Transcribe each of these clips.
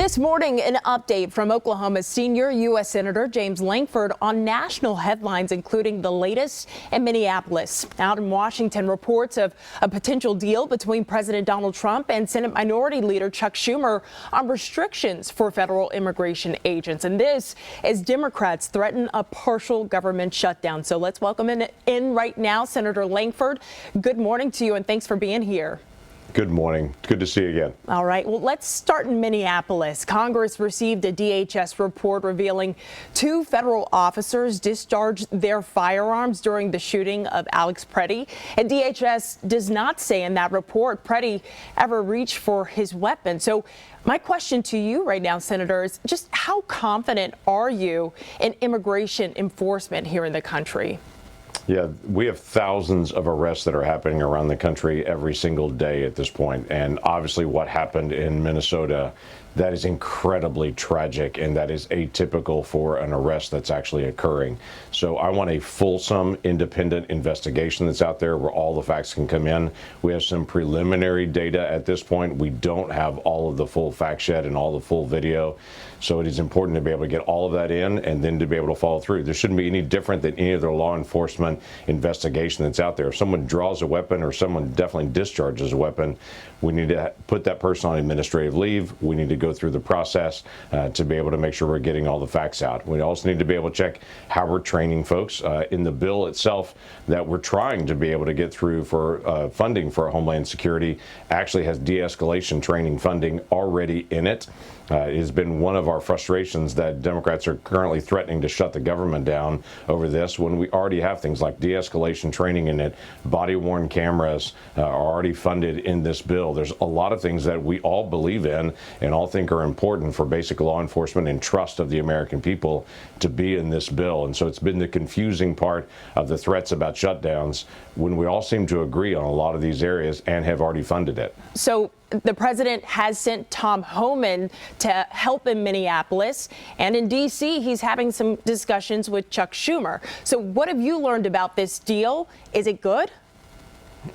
This morning, an update from Oklahoma's senior U.S. Senator James Lankford on national headlines, including the latest in Minneapolis. Out in Washington, reports of a potential deal between President Donald Trump and Senate Minority Leader Chuck Schumer on restrictions for federal immigration agents. And this as Democrats threaten a partial government shutdown. So let's welcome in right now, Senator Lankford. Good morning to you, and thanks for being here. Good morning. Good to see you again. All right. Well, let's start in Minneapolis. Congress received a DHS report revealing 2 federal officers discharged their firearms during the shooting of Alex Preddy. And DHS does not say in that report Preddy ever reached for his weapon. So my question to you right now, Senator, is just how confident are you in immigration enforcement here in the country? Yeah, we have thousands of arrests that are happening around the country every single day at this point. And obviously what happened in Minnesota, that is incredibly tragic, and that is atypical for an arrest that's actually occurring. So I want a fulsome, independent investigation that's out there where all the facts can come in. We have some preliminary data at this point. We don't have all of the full fact shed and all the full video. So it is important to be able to get all of that in and then to be able to follow through. There shouldn't be any different than any other law enforcement investigation that's out there. If someone draws a weapon or someone definitely discharges a weapon, we need to put that person on administrative leave. We need to go through the process to be able to make sure we're getting all the facts out. We also need to be able to check how we're training folks. In the bill itself that we're trying to be able to get through for funding for Homeland Security actually has de-escalation training funding already in it. It has been one of our frustrations that Democrats are currently threatening to shut the government down over this when we already have things like de-escalation training in it. Body-worn cameras are already funded in this bill. There's a lot of things that we all believe in and all think are important for basic law enforcement and trust of the American people to be in this bill. And so it's been the confusing part of the threats about shutdowns when we all seem to agree on a lot of these areas and have already funded it. So the president has sent Tom Homan to help in Minneapolis, and in D.C. he's having some discussions with Chuck Schumer. So what have you learned about this deal? Is it good?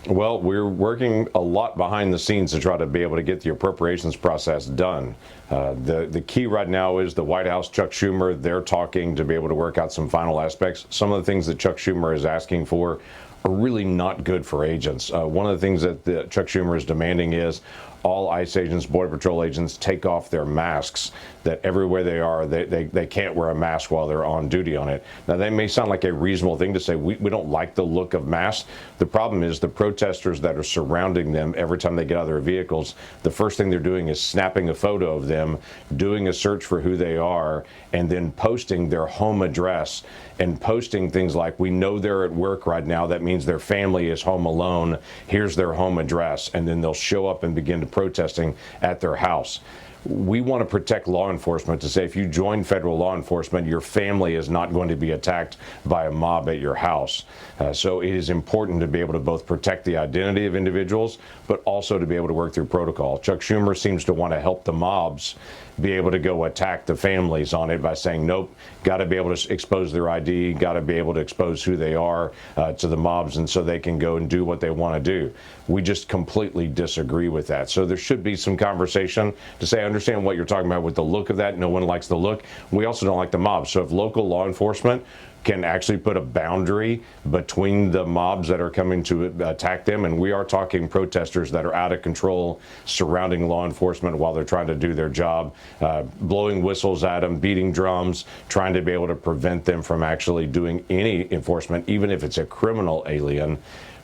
Well, we're working a lot behind the scenes to try to be able to get the appropriations process done. The key right now is the White House, Chuck Schumer, they're talking to be able to work out some final aspects. Some of the things that Chuck Schumer is asking for are really not good for agents. One of the things that Chuck Schumer is demanding is all ICE agents, Border Patrol agents, take off their masks, that everywhere they are, they can't wear a mask while they're on duty on it. Now, that may sound like a reasonable thing to say. We don't like the look of masks. The problem is the protesters that are surrounding them every time they get out of their vehicles, the first thing they're doing is snapping a photo of them, doing a search for who they are, and then posting their home address and posting things like, we know they're at work right now. That means their family is home alone. Here's their home address. And then they'll show up and begin to protesting at their house. We want to protect law enforcement to say if you join federal law enforcement, your family is not going to be attacked by a mob at your house. So it is important to be able to both protect the identity of individuals, but also to be able to work through protocol. Chuck Schumer seems to want to help the mobs be able to go attack the families on it by saying, nope, got to be able to expose their ID, got to be able to expose who they are to the mobs, and so they can go and do what they want to do. We just completely disagree with that. So there should be some conversation to say, I understand what you're talking about with the look of that. No one likes the look. We also don't like the mobs. So if local law enforcement can actually put a boundary between the mobs that are coming to attack them, and we are talking protesters that are out of control surrounding law enforcement while they're trying to do their job, blowing whistles at them, beating drums, trying to be able to prevent them from actually doing any enforcement, even if it's a criminal alien.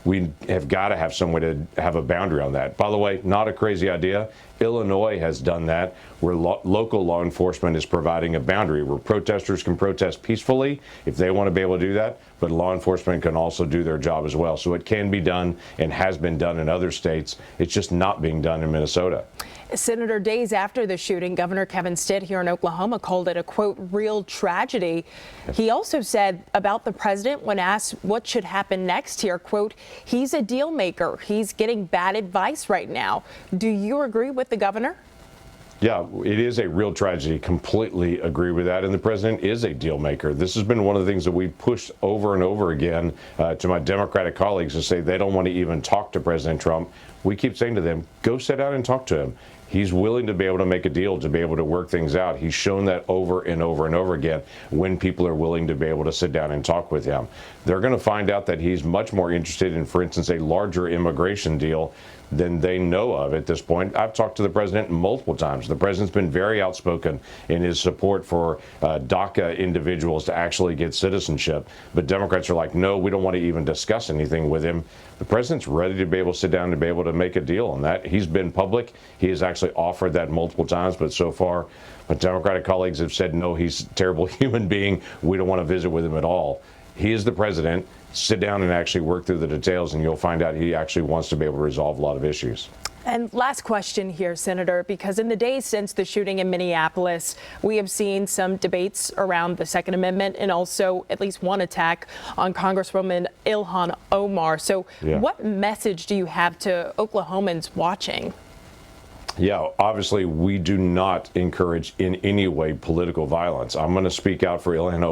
We have got to have some way to have a boundary on that. By the way, not a crazy idea. Illinois has done that, where local law enforcement is providing a boundary where protesters can protest peacefully if they want to be able to do that, but law enforcement can also do their job as well. So it can be done and has been done in other states. It's just not being done in Minnesota. Senator, days after the shooting, Governor Kevin Stitt here in Oklahoma called it a, quote, real tragedy. He also said about the president when asked what should happen next here, quote, he's a deal maker. He's getting bad advice right now. Do you agree with the governor? Yeah, it is a real tragedy. Completely agree with that. And the president is a deal maker. This has been one of the things that we've pushed over and over again to my Democratic colleagues to say they don't want to even talk to President Trump. We keep saying to them, go sit down and talk to him. He's willing to be able to make a deal, to be able to work things out. He's shown that over and over and over again when people are willing to be able to sit down and talk with him. They're going to find out that he's much more interested in, for instance, a larger immigration deal than they know of at this point. I've talked to the president multiple times. The president's been very outspoken in his support for DACA individuals to actually get citizenship. But Democrats are like, no, we don't want to even discuss anything with him. The president's ready to be able to sit down and be able to make a deal on that. He's been public. He has actually offered that multiple times. But so far, my Democratic colleagues have said, no, he's a terrible human being. We don't want to visit with him at all. He is the president. Sit down and actually work through the details, and you'll find out he actually wants to be able to resolve a lot of issues. And last question here, Senator, because in the days since the shooting in Minneapolis, we have seen some debates around the Second Amendment and also at least one attack on Congresswoman Ilhan Omar. So what message do you have to Oklahomans watching? Yeah, obviously, we do not encourage in any way political violence. I'm going to speak out for Ilhan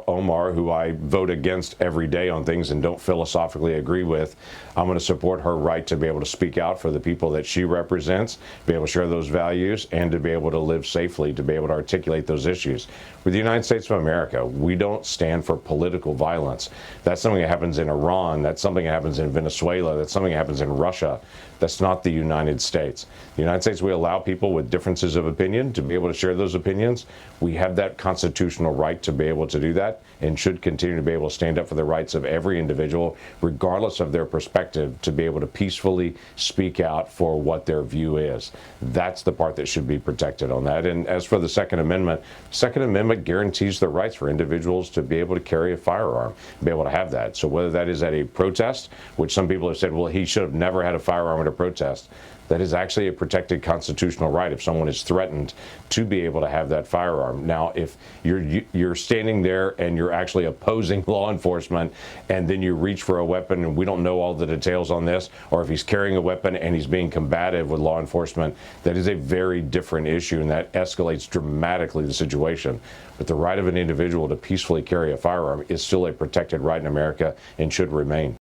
Omar, who I vote against every day on things and don't philosophically agree with. I'm going to support her right to be able to speak out for the people that she represents, be able to share those values, and to be able to live safely, to be able to articulate those issues. With the United States of America, we don't stand for political violence. That's something that happens in Iran. That's something that happens in Venezuela. That's something that happens in Russia. That's not the United States. The United States, we allow people with differences of opinion to be able to share those opinions. We have that constitutional right to be able to do that and should continue to be able to stand up for the rights of every individual, regardless of their perspective, to be able to peacefully speak out for what their view is. That's the part that should be protected on that. And as for the Second Amendment guarantees the rights for individuals to be able to carry a firearm, be able to have that. So whether that is at a protest, which some people have said, well, he should have never had a firearm at a protest. That is actually a protected constitutional right if someone is threatened to be able to have that firearm. Now, if you're standing there and you're actually opposing law enforcement and then you reach for a weapon, and we don't know all the details on this, or if he's carrying a weapon and he's being combative with law enforcement, that is a very different issue, and that escalates dramatically the situation. But the right of an individual to peacefully carry a firearm is still a protected right in America and should remain.